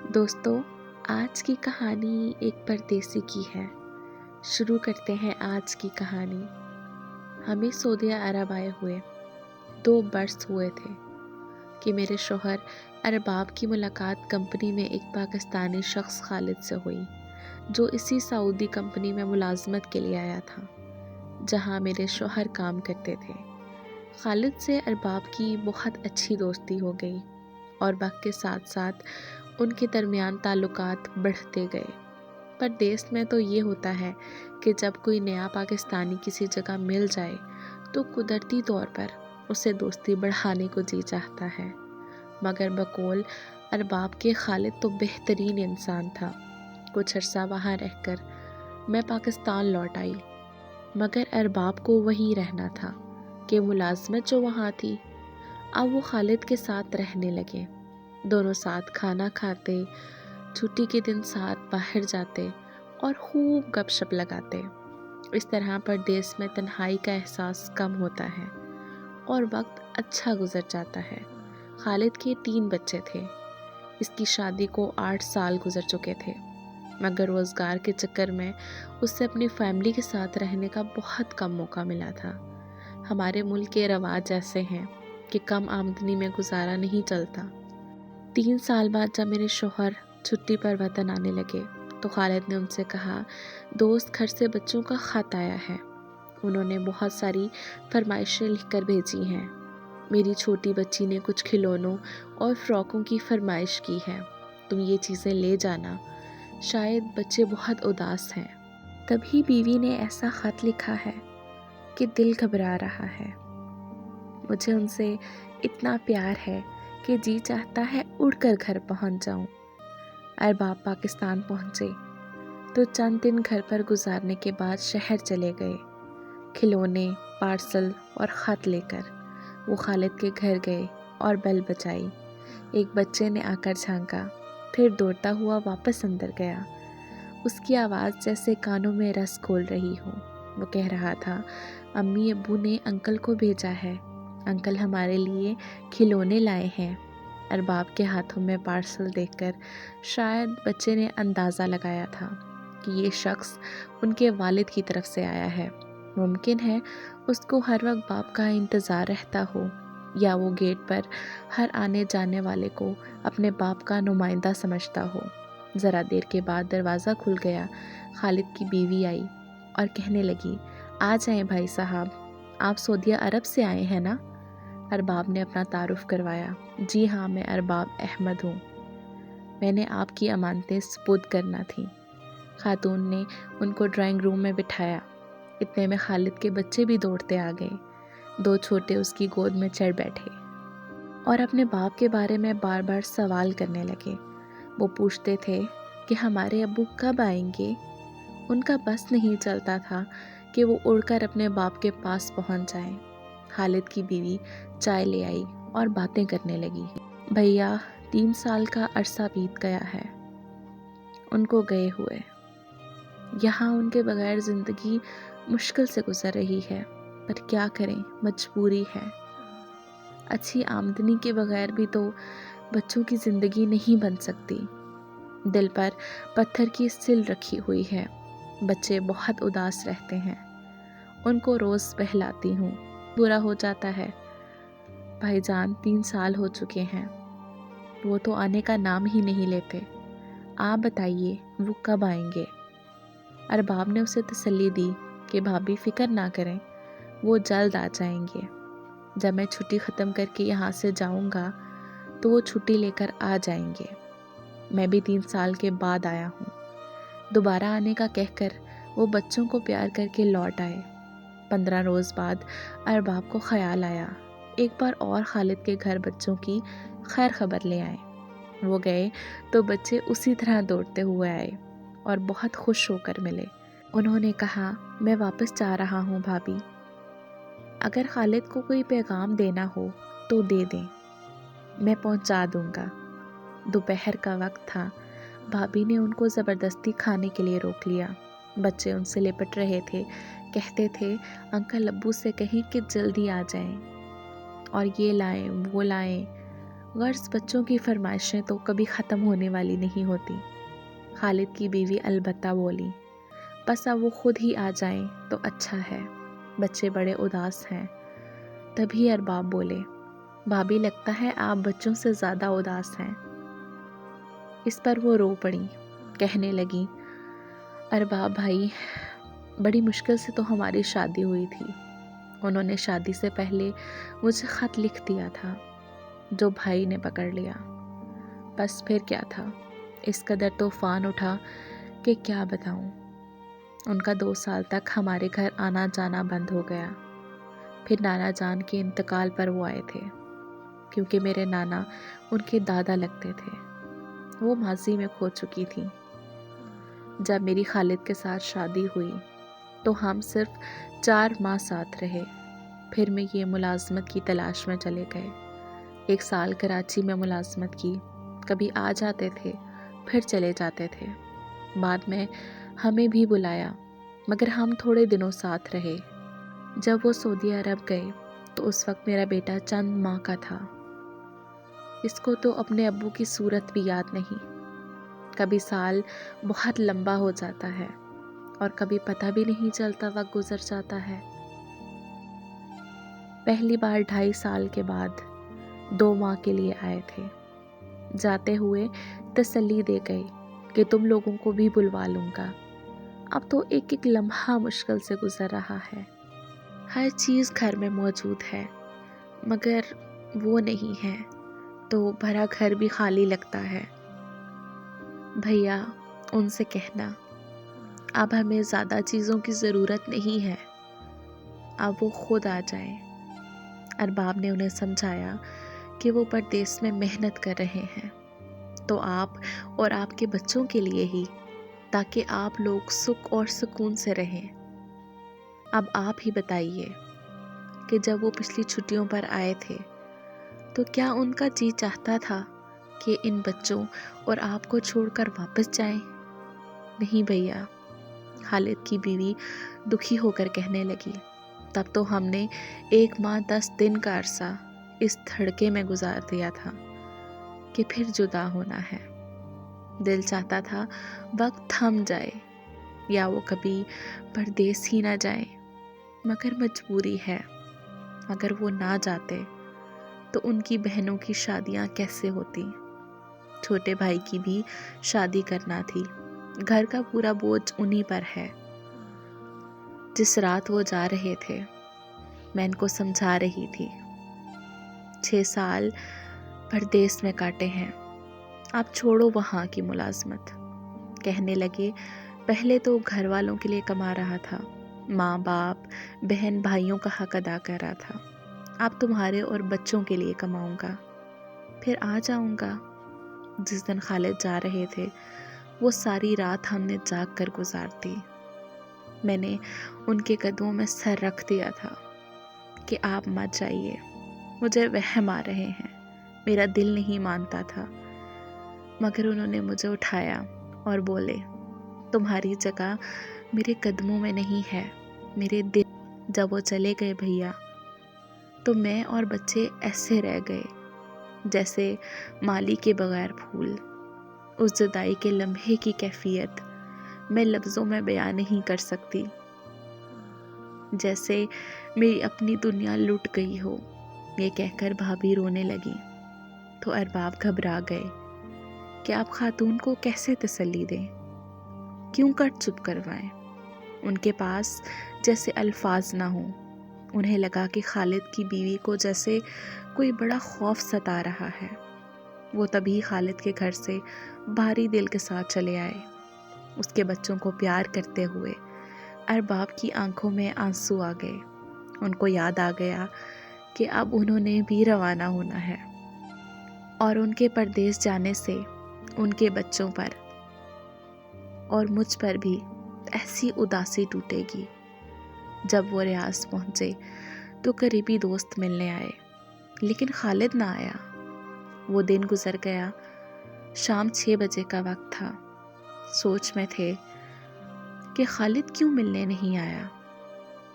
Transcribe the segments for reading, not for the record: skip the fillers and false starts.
دوستو، آج کی کہانی ایک پردیسی کی ہے۔ شروع کرتے ہیں آج کی کہانی۔ ہمیں سعودی عرب آئے ہوئے 2 برس ہوئے تھے کہ میرے شوہر ارباب کی ملاقات کمپنی میں ایک پاکستانی شخص خالد سے ہوئی، جو اسی سعودی کمپنی میں ملازمت کے لیے آیا تھا جہاں میرے شوہر کام کرتے تھے۔ خالد سے ارباب کی بہت اچھی دوستی ہو گئی اور وقت کے ساتھ ساتھ ان کے درمیان تعلقات بڑھتے گئے۔ پردیس میں تو یہ ہوتا ہے کہ جب کوئی نیا پاکستانی کسی جگہ مل جائے تو قدرتی طور پر اسے دوستی بڑھانے کو جی چاہتا ہے، مگر بقول ارباب کے خالد تو بہترین انسان تھا۔ کچھ عرصہ وہاں رہ کر میں پاکستان لوٹ آئی، مگر ارباب کو وہیں رہنا تھا کہ ملازمت جو وہاں تھی۔ اب وہ خالد کے ساتھ رہنے لگے، دونوں ساتھ کھانا کھاتے، چھٹی کے دن ساتھ باہر جاتے اور خوب گپ شپ لگاتے۔ اس طرح پردیس میں تنہائی کا احساس کم ہوتا ہے اور وقت اچھا گزر جاتا ہے۔ خالد کے 3 بچے تھے۔ اس کی شادی کو 8 سال گزر چکے تھے، مگر روزگار کے چکر میں اسے اپنی فیملی کے ساتھ رہنے کا بہت کم موقع ملا تھا۔ ہمارے ملک کے رواج ایسے ہیں کہ کم آمدنی میں گزارا نہیں چلتا۔ 3 سال بعد جب میرے شوہر چھٹی پر وطن آنے لگے تو خالد نے ان سے کہا، دوست گھر سے بچوں کا خط آیا ہے، انہوں نے بہت ساری فرمائشیں لکھ کر بھیجی ہیں۔ میری چھوٹی بچی نے کچھ کھلونوں اور فراکوں کی فرمائش کی ہے، تم یہ چیزیں لے جانا، شاید بچے بہت اداس ہیں۔ تبھی بیوی نے ایسا خط لکھا ہے کہ دل گھبرا رہا ہے۔ مجھے ان سے اتنا پیار ہے کہ جی چاہتا ہے اڑ کر گھر پہنچ جاؤں۔ ارباب پاکستان پہنچے تو چند دن گھر پر گزارنے کے بعد شہر چلے گئے۔ کھلونے، پارسل اور خط لے کر وہ خالد کے گھر گئے اور بیل بجائی۔ ایک بچے نے آ کر جھانکا، پھر دوڑتا ہوا واپس اندر گیا۔ اس کی آواز جیسے کانوں میں رس گھول رہی ہو۔ وہ کہہ رہا تھا، امی ابو نے انکل کو بھیجا ہے، انکل ہمارے لیے کھلونے لائے ہیں۔ ارباب کے ہاتھوں میں پارسل دیکھ کر شاید بچے نے اندازہ لگایا تھا کہ یہ شخص ان کے والد کی طرف سے آیا ہے۔ ممکن ہے اس کو ہر وقت باپ کا انتظار رہتا ہو، یا وہ گیٹ پر ہر آنے جانے والے کو اپنے باپ کا نمائندہ سمجھتا ہو۔ ذرا دیر کے بعد دروازہ کھل گیا۔ خالد کی بیوی آئی اور کہنے لگی، آ جائیں بھائی صاحب، آپ سعودی عرب سے آئے ہیں نا؟ ارباب نے اپنا تعارف کروایا، جی ہاں، میں ارباب احمد ہوں، میں نے آپ کی امانتیں سپرد کرنا تھیں۔ خاتون نے ان کو ڈرائنگ روم میں بٹھایا۔ اتنے میں خالد کے بچے بھی دوڑتے آ گئے۔ 2 چھوٹے اس کی گود میں چڑھ بیٹھے اور اپنے باپ کے بارے میں بار بار سوال کرنے لگے۔ وہ پوچھتے تھے کہ ہمارے ابو کب آئیں گے؟ ان کا بس نہیں چلتا تھا کہ وہ اڑ کر اپنے باپ کے پاس پہنچ جائیں۔ خالد کی بیوی چائے لے آئی اور باتیں کرنے لگی، بھیا 3 سال کا عرصہ بیت گیا ہے ان کو گئے ہوئے، یہاں ان کے بغیر زندگی مشکل سے گزر رہی ہے، پر کیا کریں، مجبوری ہے۔ اچھی آمدنی کے بغیر بھی تو بچوں کی زندگی نہیں بن سکتی۔ دل پر پتھر کی سل رکھی ہوئی ہے، بچے بہت اداس رہتے ہیں، ان کو روز بہلاتی ہوں، برا ہو جاتا ہے۔ بھائی جان 3 سال ہو چکے ہیں، وہ تو آنے کا نام ہی نہیں لیتے، آپ بتائیے وہ کب آئیں گے؟ ارباب نے اسے تسلی دی کہ بھابی فکر نہ کریں، وہ جلد آ جائیں گے۔ جب میں چھٹی ختم کر کے یہاں سے جاؤں گا تو وہ چھٹی لے کر آ جائیں گے۔ میں بھی 3 سال کے بعد آیا ہوں۔ دوبارہ آنے کا کہہ کر وہ بچوں کو پیار کر کے لوٹ آئے۔ 15 روز بعد ارباب کو خیال آیا، ایک بار اور خالد کے گھر بچوں کی خیر خبر لے آئے۔ وہ گئے تو بچے اسی طرح دوڑتے ہوئے آئے اور بہت خوش ہو کر ملے۔ انہوں نے کہا، میں واپس جا رہا ہوں بھابی، اگر خالد کو کوئی پیغام دینا ہو تو دے دیں، میں پہنچا دوں گا۔ دوپہر کا وقت تھا، بھابی نے ان کو زبردستی کھانے کے لیے روک لیا۔ بچے ان سے لپٹ رہے تھے، کہتے تھے انکل ابو سے کہیں کہ جلدی آ جائیں اور یہ لائیں وہ لائیں۔ غرض بچوں کی فرمائشیں تو کبھی ختم ہونے والی نہیں ہوتی۔ خالد کی بیوی البتہ بولی، بس اب وہ خود ہی آ جائیں تو اچھا ہے، بچے بڑے اداس ہیں۔ تبھی ارباب بولے، بھابھی لگتا ہے آپ بچوں سے زیادہ اداس ہیں۔ اس پر وہ رو پڑی، کہنے لگی، ارباب بھائی، بڑی مشکل سے تو ہماری شادی ہوئی تھی۔ انہوں نے شادی سے پہلے مجھے خط لکھ دیا تھا جو بھائی نے پکڑ لیا۔ بس پھر کیا تھا، اس قدر طوفان اٹھا کہ کیا بتاؤں۔ ان کا 2 سال تک ہمارے گھر آنا جانا بند ہو گیا۔ پھر نانا جان کے انتقال پر وہ آئے تھے، کیونکہ میرے نانا ان کے دادا لگتے تھے۔ وہ ماضی میں کھو چکی تھی۔ جب میری خالد کے ساتھ شادی ہوئی تو ہم صرف 4 ماہ ساتھ رہے، پھر میں یہ ملازمت کی تلاش میں چلے گئے۔ 1 سال کراچی میں ملازمت کی، کبھی آ جاتے تھے پھر چلے جاتے تھے۔ بعد میں ہمیں بھی بلایا، مگر ہم تھوڑے دنوں ساتھ رہے۔ جب وہ سعودی عرب گئے تو اس وقت میرا بیٹا چند ماہ کا تھا۔ اس کو تو اپنے ابو کی صورت بھی یاد نہیں۔ کبھی سال بہت لمبا ہو جاتا ہے اور کبھی پتہ بھی نہیں چلتا وقت گزر جاتا ہے۔ پہلی بار 2.5 سال کے بعد 2 ماہ کے لیے آئے تھے۔ جاتے ہوئے تسلی دے گئے کہ تم لوگوں کو بھی بلوا لوں گا۔ اب تو ایک ایک لمحہ مشکل سے گزر رہا ہے۔ ہر چیز گھر میں موجود ہے، مگر وہ نہیں ہے تو بھرا گھر بھی خالی لگتا ہے۔ بھیا، ان سے کہنا اب ہمیں زیادہ چیزوں کی ضرورت نہیں ہے، اب وہ خود آ جائیں۔ ارباب نے انہیں سمجھایا کہ وہ پردیس میں محنت کر رہے ہیں تو آپ اور آپ کے بچوں کے لیے ہی، تاکہ آپ لوگ سکھ اور سکون سے رہیں۔ اب آپ ہی بتائیے کہ جب وہ پچھلی چھٹیوں پر آئے تھے تو کیا ان کا جی چاہتا تھا کہ ان بچوں اور آپ کو چھوڑ کر واپس جائیں؟ نہیں بھیا، خالد کی بیوی دکھی ہو کر کہنے لگی، تب تو ہم نے 1 ماہ 10 دن کا عرصہ اس دھڑکے میں گزار دیا تھا کہ پھر جدا ہونا ہے۔ دل چاہتا تھا وقت تھم جائے یا وہ کبھی پردیس ہی نہ جائیں، مگر مجبوری ہے۔ اگر وہ نہ جاتے تو ان کی بہنوں کی شادیاں کیسے ہوتی؟ چھوٹے بھائی کی بھی شادی کرنا تھی، گھر کا پورا بوجھ انہی پر ہے۔ جس رات وہ جا رہے تھے میں ان کو سمجھا رہی تھی، 6 سال پردیس میں کاٹے ہیں، آپ چھوڑو وہاں کی ملازمت۔ کہنے لگے، پہلے تو گھر والوں کے لیے کما رہا تھا، ماں باپ بہن بھائیوں کا حق ادا کر رہا تھا، اب تمہارے اور بچوں کے لیے کماؤں گا، پھر آ جاؤں گا۔ جس دن خالد جا رہے تھے وہ ساری رات ہم نے جاگ کر گزارتی۔ میں نے ان کے قدموں میں سر رکھ دیا تھا کہ آپ مت جائیے، مجھے وہم آ رہے ہیں، میرا دل نہیں مانتا تھا، مگر انہوں نے مجھے اٹھایا اور بولے، تمہاری جگہ میرے قدموں میں نہیں ہے، میرے دل۔ جب وہ چلے گئے بھیا تو میں اور بچے ایسے رہ گئے جیسے مالی کے بغیر پھول۔ اس جدائی کے لمحے کی کیفیت میں لفظوں میں بیان نہیں کر سکتی۔ جیسے میری اپنی دنیا لٹ گئی ہو، یہ کہہ کر بھابھی رونے لگی تو ارباب گھبرا گئے کہ آپ خاتون کو کیسے تسلی دیں، کیوں کٹ چپ کروائیں۔ ان کے پاس جیسے الفاظ نہ ہوں۔ انہیں لگا کہ خالد کی بیوی کو جیسے کوئی بڑا خوف ستا رہا ہے۔ وہ تبھی خالد کے گھر سے بھاری دل کے ساتھ چلے آئے، اس کے بچوں کو پیار کرتے ہوئے۔ ارباب کی آنکھوں میں آنسو آ گئے۔ ان کو یاد آ گیا کہ اب انہوں نے بھی روانہ ہونا ہے اور ان کے پردیس جانے سے ان کے بچوں پر اور مجھ پر بھی ایسی اداسی ٹوٹے گی۔ جب وہ ریاض پہنچے تو قریبی دوست ملنے آئے، لیکن خالد نہ آیا۔ وہ دن گزر گیا، شام 6 بجے کا وقت تھا۔ سوچ میں تھے کہ خالد کیوں ملنے نہیں آیا۔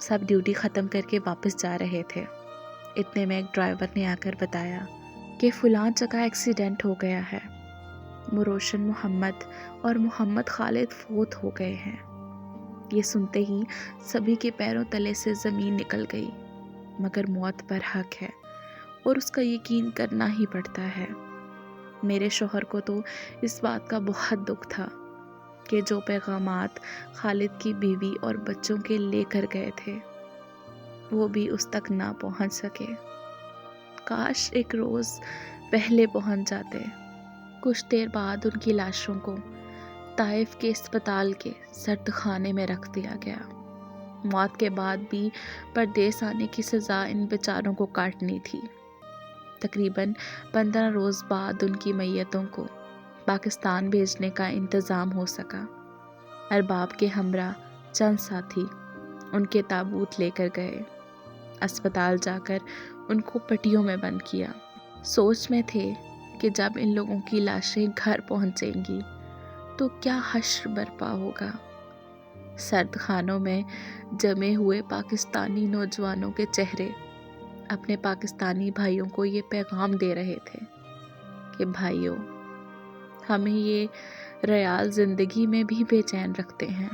سب ڈیوٹی ختم کر کے واپس جا رہے تھے، اتنے میں ایک ڈرائیور نے آ کر بتایا کہ کہ فلاں جگہ ایکسیڈنٹ ہو گیا ہے، مروشن محمد اور محمد خالد فوت ہو گئے ہیں۔ یہ سنتے ہی سبھی کے پیروں تلے سے زمین نکل گئی، مگر موت پر حق ہے اور اس کا یقین کرنا ہی پڑتا ہے۔ میرے شوہر کو تو اس بات کا بہت دکھ تھا کہ جو پیغامات خالد کی بیوی اور بچوں کے لے کر گئے تھے وہ بھی اس تک نہ پہنچ سکے۔ کاش ایک روز پہلے پہنچ جاتے۔ کچھ دیر بعد ان کی لاشوں کو طائف کے اسپتال کے سرد خانے میں رکھ دیا گیا۔ موت کے بعد بھی پردیس آنے کی سزا ان بیچاروں کو کاٹنی تھی۔ تقریباً 15 روز بعد ان کی میتوں کو پاکستان بھیجنے کا انتظام ہو سکا۔ ارباب کے ہمراہ چند ساتھی ان کے تابوت لے کر گئے۔ اسپتال جا کر ان کو پٹیوں میں بند کیا۔ سوچ میں تھے کہ جب ان لوگوں کی لاشیں گھر پہنچیں گی تو کیا حشر برپا ہوگا۔ سرد خانوں میں جمے ہوئے پاکستانی نوجوانوں کے چہرے اپنے پاکستانی بھائیوں کو یہ پیغام دے رہے تھے کہ بھائیوں، ہمیں یہ ریال زندگی میں بھی بے چین رکھتے ہیں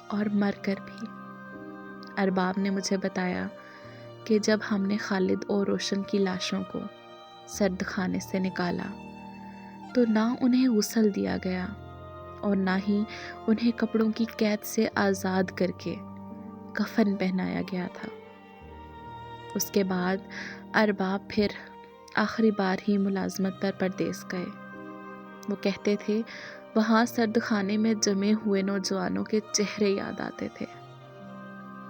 اور مر کر بھی۔ ارباب نے مجھے بتایا کہ جب ہم نے خالد اور روشن کی لاشوں کو سرد خانے سے نکالا تو نہ انہیں غسل دیا گیا اور نہ ہی انہیں کپڑوں کی قید سے آزاد کر کے کفن پہنایا گیا تھا۔ اس کے بعد ارباب پھر آخری بار ہی ملازمت پر پردیس گئے۔ وہ کہتے تھے وہاں سرد خانے میں جمے ہوئے نوجوانوں کے چہرے یاد آتے تھے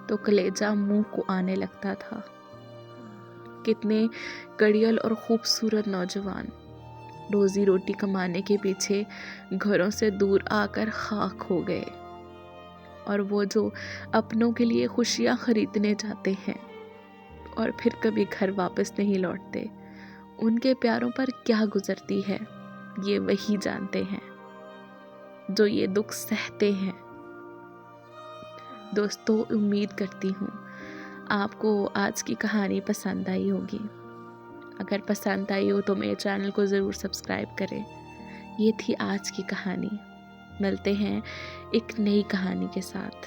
تو کلیجہ منہ کو آنے لگتا تھا۔ کتنے کڑیل اور خوبصورت نوجوان روزی روٹی کمانے کے پیچھے گھروں سے دور آ کر خاک ہو گئے، اور وہ جو اپنوں کے لیے خوشیاں خریدنے جاتے ہیں اور پھر کبھی گھر واپس نہیں لوٹتے، ان کے پیاروں پر کیا گزرتی ہے یہ وہی جانتے ہیں جو یہ دکھ سہتے ہیں۔ دوستو، امید کرتی ہوں آپ کو آج کی کہانی پسند آئی ہوگی۔ اگر پسند آئی ہو تو میرے چینل کو ضرور سبسکرائب کریں۔ یہ تھی آج کی کہانی۔ ملتے ہیں ایک نئی کہانی کے ساتھ۔